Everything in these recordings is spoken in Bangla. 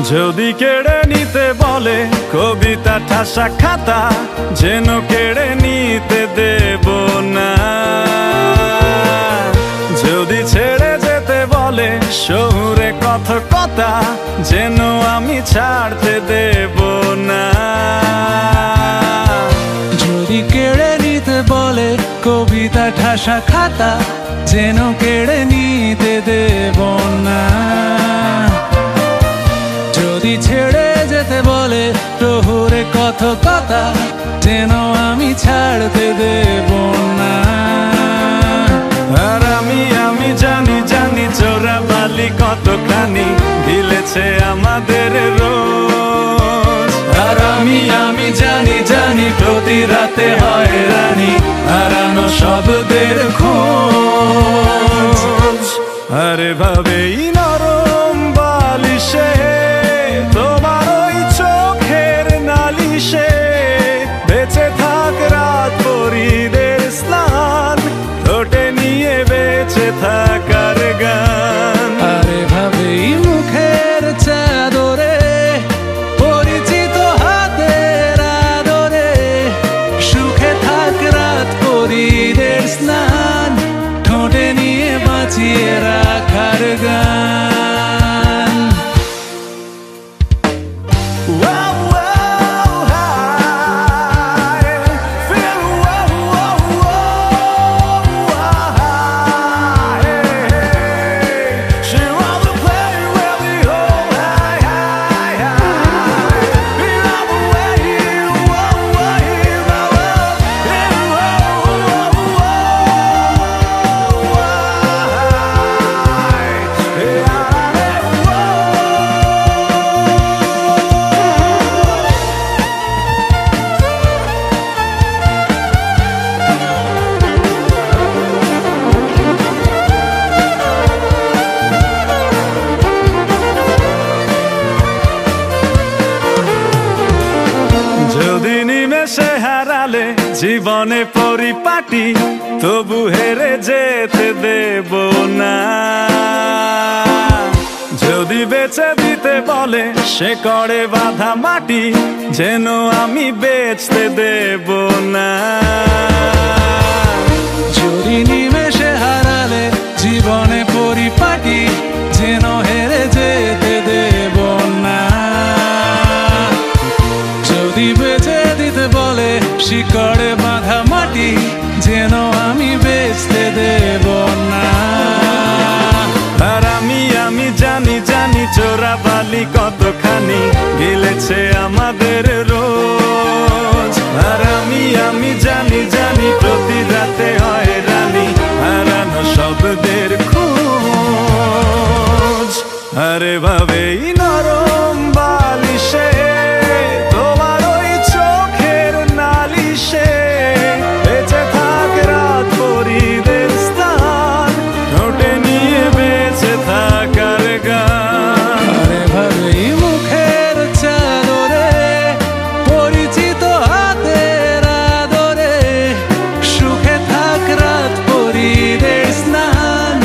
যদি কেড়ে নিতে বলে কবিতা ঠাসা খাতা, যেন কেড়ে নিতে দেব না। যদি ছেড়ে যেতে বলে শহুরে কথকতা, যেন আমি ছাড়তে দেব না। যদি কেড়ে নিতে বলে কবিতা ঠাসা খাতা, যেন কেড়ে নিতে দেব না। যদি ছেড়ে যেতে বলে শহুরে কথকতা, যেন আমি ছাড়তে দেব না। আর আমি জানি চোরা বালি কতখানি গিলেছে আমাদের রোজ। আর আমি জানি প্রতি রাতে হয় রানী হারানো শব্দের খোঁজ। আরে ভাবেই নরম বালিশে তোমার ওই চোখের নালিশে বেঁচে থাক রাত পরীদের স্নান, ঠোঁটে নিয়ে বেঁচে থাকার গান। আরে ভাবেই মুখের চাদরে পরিচিত হাতের আদরে সুখে থাক রাত পরীদের স্নান, ঠোঁটে নিয়ে বাঁচিয়ে রাখার গান। সে হারালে জীবনে পরিপাটি, তবু হেরে যেতে দেব না। যদি বেচে দিতে বলে সে করে বাঁধা মাটি, যেন আমি বেচতে দেব না। যদি নিমেষে হারালে জীবনে পরিপাটি, যেন হেরে যেতে দেব না। যদি বেচে দিতে বলে শিকড়ে বাঁধা মাটি, যেন আমি বেচতে দেব না। আর আমি জানি চোরা বালি কতখানি গিলেছে আমাদের রোজ। আর আমি জানি প্রতি রাতে হয় রানী হারানো শব্দের খোঁজ। আরে ভাবেই নরম বালিশে তোমার ওই চোখের নালিশে বেঁচে থাক রাত পরীদের স্থান, ঠোঁটে নিয়ে বেঁচে থাকার গান। আরে ভাবেই মুখের চাদরে পরিচিত হাতের আদরে সুখে থাক রাত পরীদের স্নান,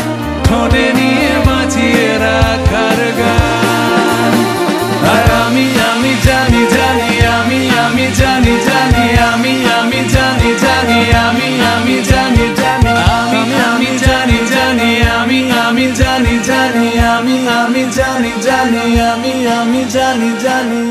ঠোঁটে নিয়ে বাঁচিয়ে রাখার গান। আর আমি জানি জানি